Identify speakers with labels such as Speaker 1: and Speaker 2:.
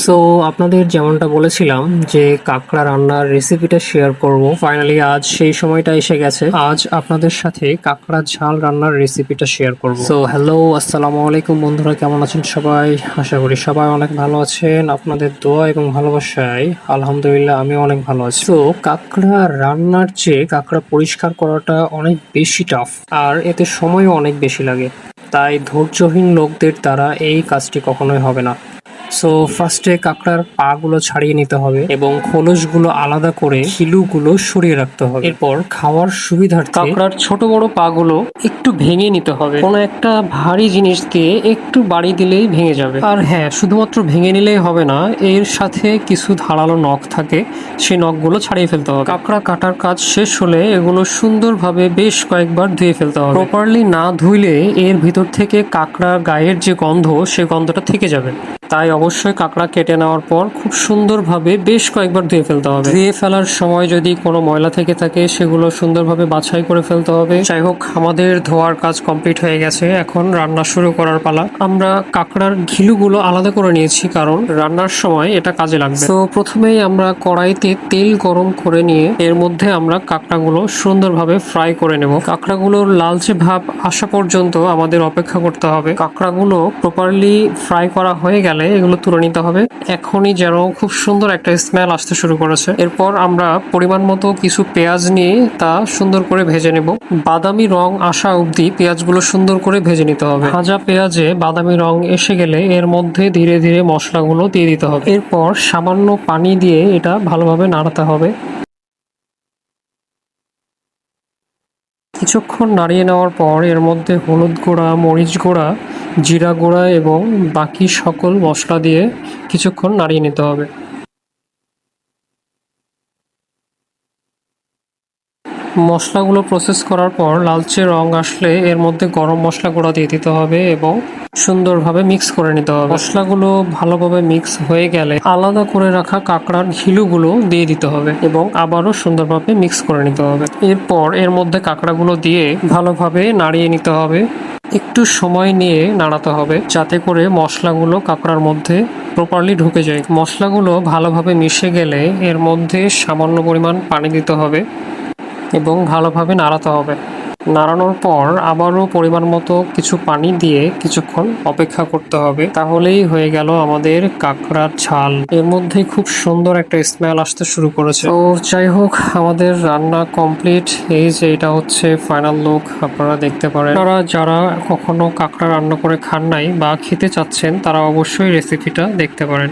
Speaker 1: So আপনাদের যেমনটা বলেছিলাম যে কাঁকড়া রান্নার রেসিপিটা শেয়ার করব, ফাইনালি আজ সেই সময়টা এসে গেছে। আজ আপনাদের সাথে কাঁকড়া ঝাল রান্নার রেসিপিটা শেয়ার করব। সো হ্যালো, আসসালামু আলাইকুম বন্ধুরা, কেমন আছেন সবাই? আশা করি সবাই অনেক ভালো আছেন। আপনাদের দোয়া এবং ভালোবাসায় আলহামদুলিল্লাহ আমি অনেক ভালো আছি। তো কাঁকড়া রান্নার চেয়ে কাঁকড়া পরিষ্কার করাটা অনেক বেশি টাফ, আর এতে সময়ও অনেক বেশি লাগে। তাই ধৈর্যহীন লোকদের দ্বারা এই কাজটি কখনোই হবে না। সো ফার্স্টে কাঁকড়ার পা গুলো ছাড়িয়ে নিতে হবে এবং খোলসগুলো আলাদা করে খিলুগুলো সরিয়ে রাখতে হবে। এরপর খাওয়ার সুবিধার্থে কাঁকড়ার ছোট বড় পা গুলো একটু ভেঙে নিতে হবে। কোনো একটা ভারী জিনিস দিয়ে একটু বাড়ি দিলেই ভেঙে যাবে। আর হ্যাঁ, শুধুমাত্র ভেঙে নিলেই হবে না, এর সাথে কিছু ধারালো নখ থাকে, সেই নখগুলো ছাড়িয়ে ফেলতে হবে। কাঁকড়া কাটার কাজ শেষ হলে এগুলো সুন্দরভাবে বেশ কয়েকবার ধুয়ে ফেলতে হবে। প্রপারলি না ধুইলে এর ভিতর থেকে কাঁকড়ার গায়ের যে গন্ধ, সে গন্ধটা থেকে যাবে। তাই অবশ্যই কাঁকড়া কেটে নেওয়ার পর খুব সুন্দরভাবে বেশ কয়েকবার ধুয়ে ফেলতে হবে। ধুয়ে ফেলার সময় যদি কোনো ময়লা থেকে থাকে সেগুলো সুন্দরভাবে বাছাই করে ফেলতে হবে। যাই হোক, আমাদের ধোয়ার কাজ কমপ্লিট হয়ে গেছে, এখন রান্না শুরু করার পালা। আমরা কাঁকড়ার ঘিলুগুলো আলাদা করে নিয়েছি কারণ রান্নার সময় এটা কাজে লাগবে। তো প্রথমেই আমরা কড়াইতে তেল গরম করে নিয়ে এর মধ্যে আমরা কাঁকড়াগুলো সুন্দরভাবে ফ্রাই করে নেব। কাঁকড়াগুলোর লালচে ভাব আসা পর্যন্ত আমাদের অপেক্ষা করতে হবে। কাঁকড়াগুলো প্রপারলি ফ্রাই করা হয়ে গেলে এগুলো তুলে নিতে হবে। এখনই যেন খুব সুন্দর একটা স্মেল আসতে শুরু করেছে। এরপর আমরা পরিমাণ মতো কিছু পেঁয়াজ নিয়ে তা সুন্দর করে ভেজে নেব। বাদামি রং আসা অবধি পেঁয়াজগুলো সুন্দর করে ভেজে নিতে হবে। ভাজা পেঁয়াজে বাদামি রং এসে গেলে এর মধ্যে ধীরে ধীরে মশলাগুলো দিয়ে দিতে হবে। এরপর সামান্য পানি দিয়ে এটা ভালোভাবে নাড়াতে হবে। কিছুক্ষণ নাড়িয়ে নেওয়ার পর এর মধ্যে হলুদ গুঁড়া, মরিচ গুঁড়া, জিরা গুঁড়া এবং বাকি সকল মশলা দিয়ে কিছুক্ষণ নাড়িয়ে নিতে হবে। মশলাগুলো প্রসেস করার পর লালচে রং আসলে এর মধ্যে গরম মশলা গুঁড়া দিয়ে দিতে হবে এবং সুন্দরভাবে মিক্স করে নিতে হবে। মশলাগুলো ভালোভাবে মিক্স হয়ে গেলে আলাদা করে রাখা কাঁকড়ার ঘিলুগুলো দিয়ে দিতে হবে এবং আবারও সুন্দরভাবে মিক্স করে নিতে হবে। এরপর এর মধ্যে কাঁকড়াগুলো দিয়ে ভালোভাবে নাড়িয়ে নিতে হবে। একটু সময় নিয়ে নাড়াতে হবে যাতে করে মশলাগুলো কাঁকড়ার মধ্যে প্রপারলি ঢুকে যায়। মশলাগুলো ভালোভাবে মিশে গেলে এর মধ্যে সামান্য পরিমাণ পানি দিতে হবে এবং ভালোভাবে নাড়াতে হবে। নাড়ানোর পর আবারও পরিমাণ মতো কিছু পানি দিয়ে কিছুক্ষণ অপেক্ষা করতে হবে। তাহলেই হয়ে গেল আমাদের কাঁকড়ার ঝাল। এর মধ্যে খুব সুন্দর একটা স্মেল আসতে শুরু করেছে। তো যাই হোক, আমাদের রান্না কমপ্লিট। এই যে এটা হচ্ছে ফাইনাল লুক, আপনারা দেখতে পারেন। আপনারা যারা কখনো কাঁকড়া রান্না করে খান নাই বা খেতে চাচ্ছেন তারা অবশ্যই রেসিপিটা দেখতে পারেন।